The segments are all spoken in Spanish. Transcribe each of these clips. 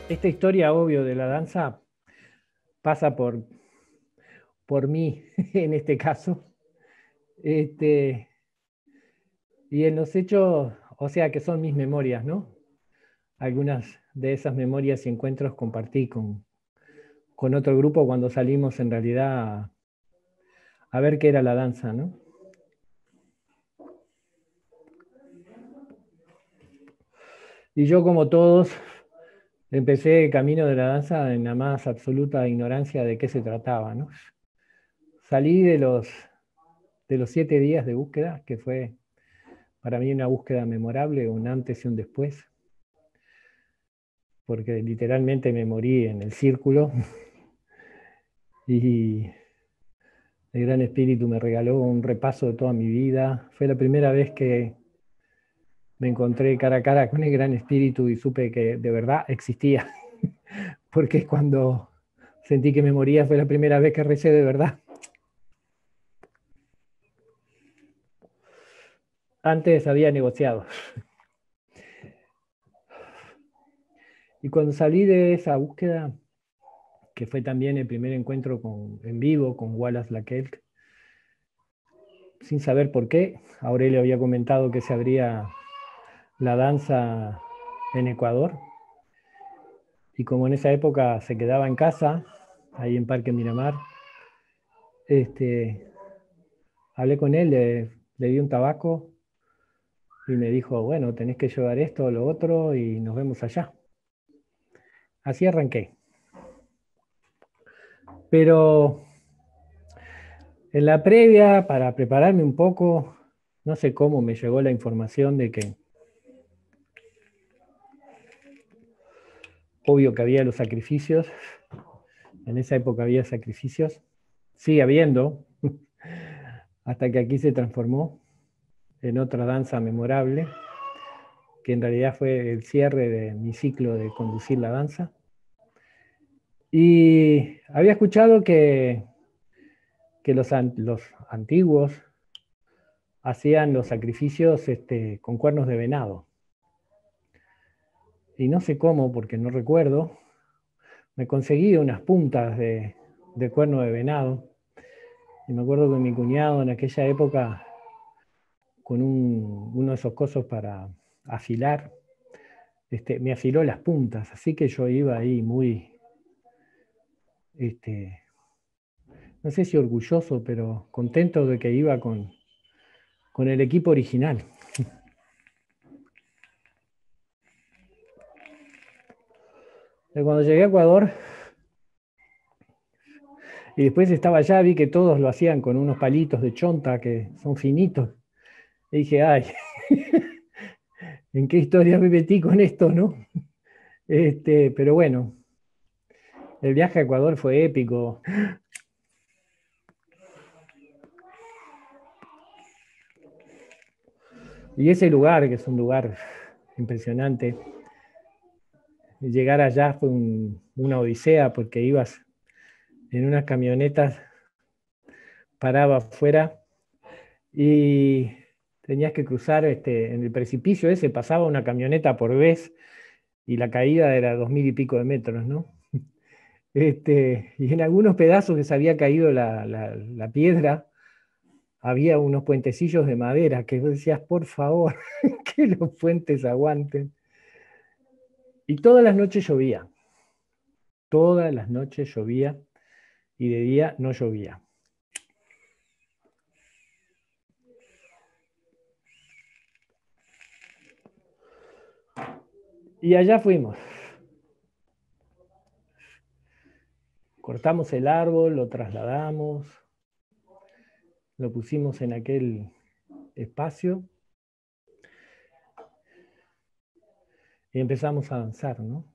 Esta historia, obvio, de la danza pasa por mí, en este caso. Este, y en los hechos, o sea, que son mis memorias, ¿no? Algunas de esas memorias y encuentros compartí con otro grupo cuando salimos en realidad a ver qué era la danza, ¿no? Y yo, como todos, empecé el camino de la danza en la más absoluta ignorancia de qué se trataba, ¿no? Salí de los 7 días de búsqueda, que fue para mí una búsqueda memorable, un antes y un después, porque literalmente me morí en el círculo y el Gran Espíritu me regaló un repaso de toda mi vida. Fue la primera vez que me encontré cara a cara con el Gran Espíritu y supe que de verdad existía, porque cuando sentí que me moría fue la primera vez que recé de verdad. Antes había negociado. Y cuando salí de esa búsqueda, que fue también el primer encuentro en vivo con Wallace Lakelk, sin saber por qué, Aurelio había comentado que se abría la danza en Ecuador, y como en esa época se quedaba en casa, ahí en Parque Miramar, este, hablé con él, le di un tabaco y me dijo, bueno, tenés que llevar esto o lo otro y nos vemos allá. Así arranqué. Pero en la previa, para prepararme un poco, no sé cómo me llegó la información de que, obvio que había los sacrificios, en esa época había sacrificios, sigue habiendo, hasta que aquí se transformó en otra danza memorable, que en realidad fue el cierre de mi ciclo de conducir la danza. Y había escuchado que los antiguos hacían los sacrificios con cuernos de venado. Y no sé cómo, porque no recuerdo, me conseguí unas puntas de cuerno de venado. Y me acuerdo que mi cuñado en aquella época, con uno de esos cosos para afilar, me afiló las puntas. Así que yo iba ahí muy, este, no sé si orgulloso, pero contento de que iba con el equipo original. Y cuando llegué a Ecuador y después estaba allá, vi que todos lo hacían con unos palitos de chonta que son finitos. Y dije, ay, ¿en qué historia me metí con esto, no? Pero bueno, el viaje a Ecuador fue épico. Y ese lugar, que es un lugar impresionante, llegar allá fue una odisea porque ibas en unas camionetas, paraba afuera y tenías que cruzar en el precipicio ese, pasaba una camioneta por vez y la caída era 2000 y pico de metros, ¿no? Y en algunos pedazos que se había caído la piedra, había unos puentecillos de madera que vos decías, por favor, que los puentes aguanten. Y todas las noches llovía y de día no llovía. Y allá fuimos. Cortamos el árbol, lo trasladamos, lo pusimos en aquel espacio y empezamos a avanzar, ¿no?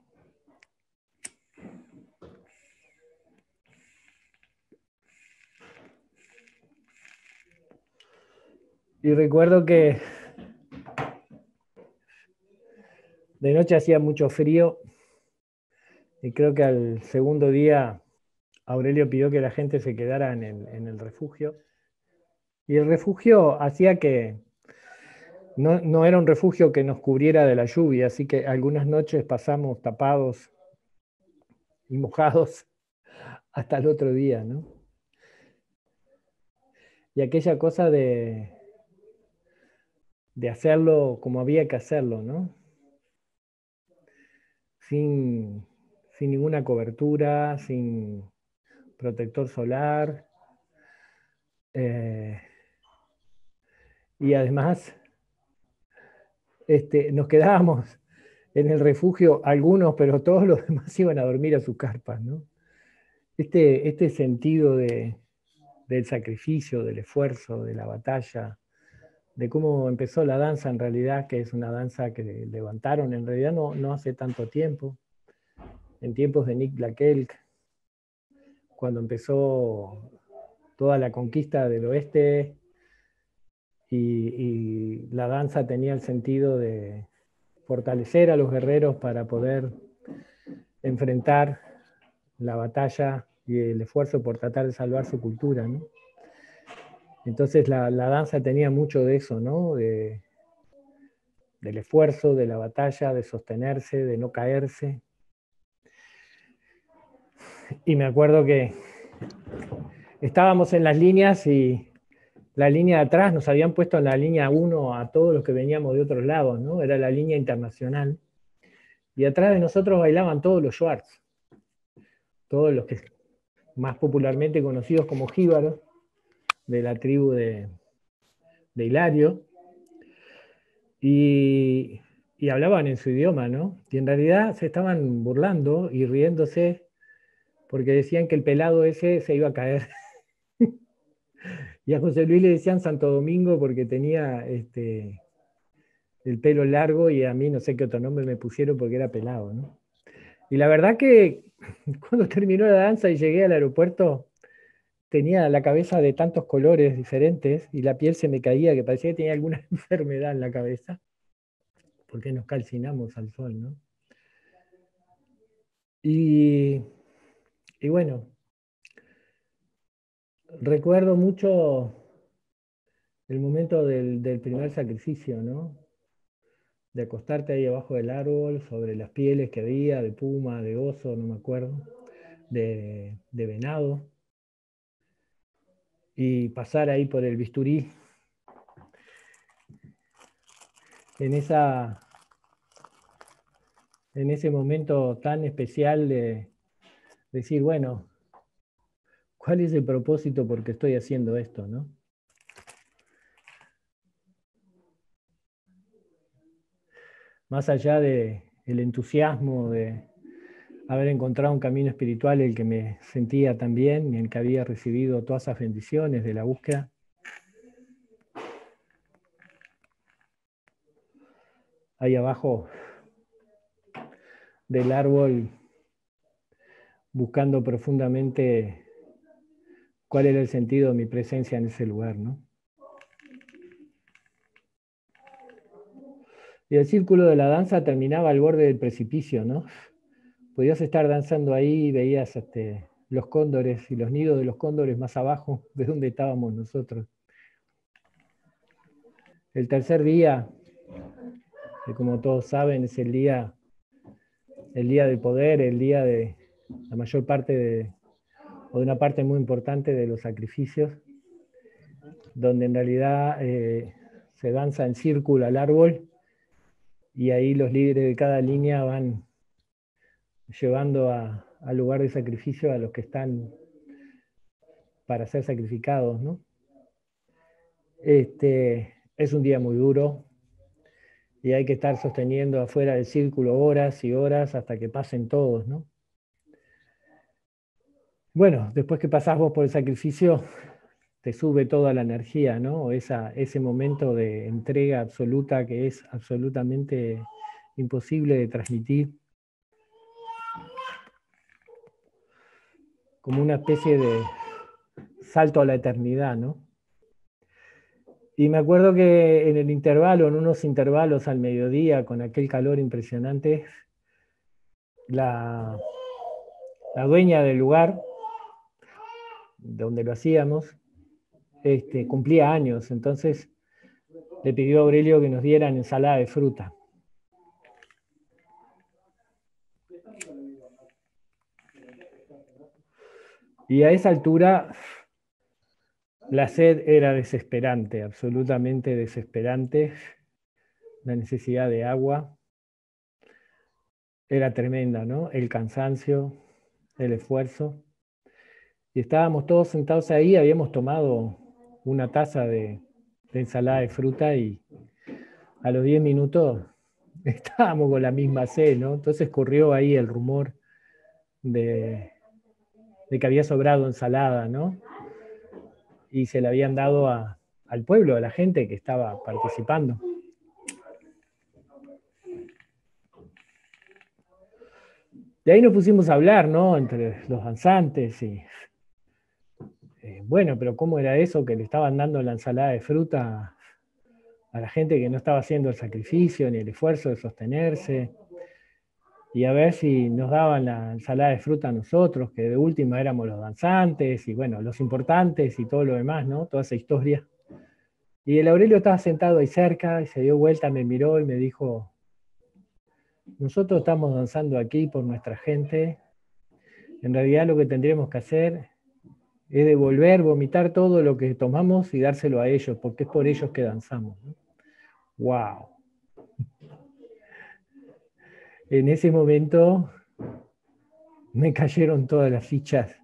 Y recuerdo que de noche hacía mucho frío y creo que al segundo día Aurelio pidió que la gente se quedara en el refugio. Y el refugio hacía que no era un refugio que nos cubriera de la lluvia, así que algunas noches pasamos tapados y mojados hasta el otro día, ¿no? Y aquella cosa de hacerlo como había que hacerlo, ¿no? Sin, sin ninguna cobertura, sin protector solar. Y además nos quedábamos en el refugio, algunos, pero todos los demás iban a dormir a sus carpas, ¿no? Este sentido del sacrificio, del esfuerzo, de la batalla, de cómo empezó la danza en realidad, que es una danza que levantaron en realidad no hace tanto tiempo, en tiempos de Nick Blakelk, cuando empezó toda la conquista del oeste y la danza tenía el sentido de fortalecer a los guerreros para poder enfrentar la batalla y el esfuerzo por tratar de salvar su cultura, ¿no? Entonces la danza tenía mucho de eso, ¿no? Del esfuerzo, de la batalla, de sostenerse, de no caerse. Y me acuerdo que estábamos en las líneas y la línea de atrás nos habían puesto en la línea 1 a todos los que veníamos de otros lados, ¿no? Era la línea internacional. Y atrás de nosotros bailaban todos los Schwartz, todos los que más popularmente conocidos como jíbaros, de la tribu de Hilario, y hablaban en su idioma, ¿no? Y en realidad se estaban burlando y riéndose porque decían que el pelado ese se iba a caer. Y a José Luis le decían Santo Domingo porque tenía el pelo largo y a mí no sé qué otro nombre me pusieron porque era pelado, ¿no? Y la verdad que cuando terminó la danza y llegué al aeropuerto, tenía la cabeza de tantos colores diferentes y la piel se me caía que parecía que tenía alguna enfermedad en la cabeza, porque nos calcinamos al sol, ¿no? Y bueno, recuerdo mucho el momento del primer sacrificio, ¿no? De acostarte ahí abajo del árbol, sobre las pieles que había, de puma, de oso, no me acuerdo, de venado, y pasar ahí por el bisturí en ese momento tan especial de decir, bueno, ¿cuál es el propósito por qué estoy haciendo esto, no? Más allá del entusiasmo de haber encontrado un camino espiritual en el que me sentía tan bien, en el que había recibido todas esas bendiciones de la búsqueda, ahí abajo del árbol, buscando profundamente cuál era el sentido de mi presencia en ese lugar, ¿no? Y el círculo de la danza terminaba al borde del precipicio, ¿no? Podías estar danzando ahí y veías los cóndores y los nidos de los cóndores más abajo de donde estábamos nosotros. El tercer día, que como todos saben es el día del poder, el día de la mayor parte o de una parte muy importante de los sacrificios, donde en realidad se danza en círculo al árbol y ahí los líderes de cada línea van llevando al lugar de sacrificio a los que están para ser sacrificados, ¿no? Es un día muy duro y hay que estar sosteniendo afuera del círculo horas y horas hasta que pasen todos, ¿no? Bueno, después que pasás vos por el sacrificio, te sube toda la energía, ¿no? Ese momento de entrega absoluta que es absolutamente imposible de transmitir, como una especie de salto a la eternidad, ¿no? Y me acuerdo que en el intervalo, en unos intervalos al mediodía, con aquel calor impresionante, la dueña del lugar donde lo hacíamos cumplía años, entonces le pidió a Aurelio que nos dieran ensalada de fruta. Y a esa altura la sed era desesperante, absolutamente desesperante. La necesidad de agua era tremenda, ¿no? El cansancio, el esfuerzo. Y estábamos todos sentados ahí, habíamos tomado una taza de ensalada de fruta y a los 10 minutos estábamos con la misma sed, ¿no? Entonces corrió ahí el rumor de, de que había sobrado ensalada, ¿no? Y se la habían dado al pueblo, a la gente que estaba participando. De ahí nos pusimos a hablar, ¿no? Entre los danzantes y, bueno, pero ¿cómo era eso que le estaban dando la ensalada de fruta a la gente que no estaba haciendo el sacrificio ni el esfuerzo de sostenerse? Y a ver si nos daban la ensalada de fruta a nosotros, que de última éramos los danzantes y bueno, los importantes y todo lo demás, ¿no? Toda esa historia. Y el Aurelio estaba sentado ahí cerca y se dio vuelta, me miró y me dijo, nosotros estamos danzando aquí por nuestra gente, en realidad lo que tendríamos que hacer es devolver, vomitar todo lo que tomamos y dárselo a ellos, porque es por ellos que danzamos, ¿no? ¡Wow! En ese momento me cayeron todas las fichas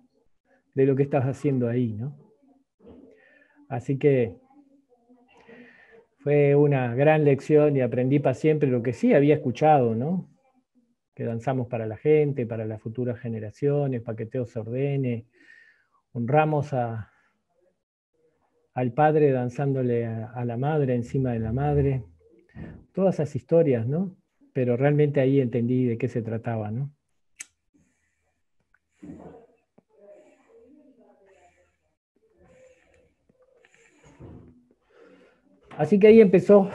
de lo que estabas haciendo ahí, ¿no? Así que fue una gran lección y aprendí para siempre lo que sí había escuchado, ¿no? Que danzamos para la gente, para las futuras generaciones, para que todo se ordene. Honramos al padre danzándole a la madre encima de la madre. Todas esas historias, ¿no? Pero realmente ahí entendí de qué se trataba, ¿no? Así que ahí empezó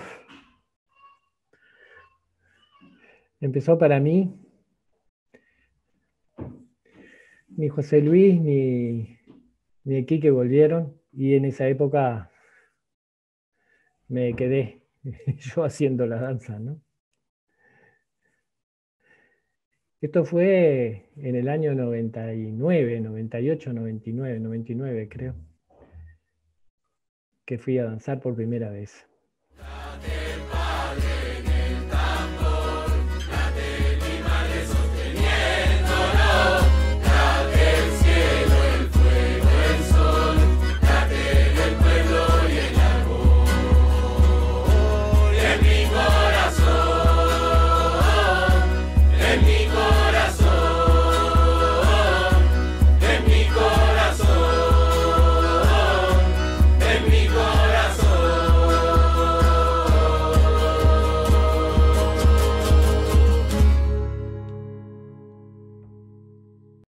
para mí, ni José Luis ni el Quique volvieron, y en esa época me quedé yo haciendo la danza, ¿no? Esto fue en el año 99, 98, 99, 99 creo, que fui a danzar por primera vez.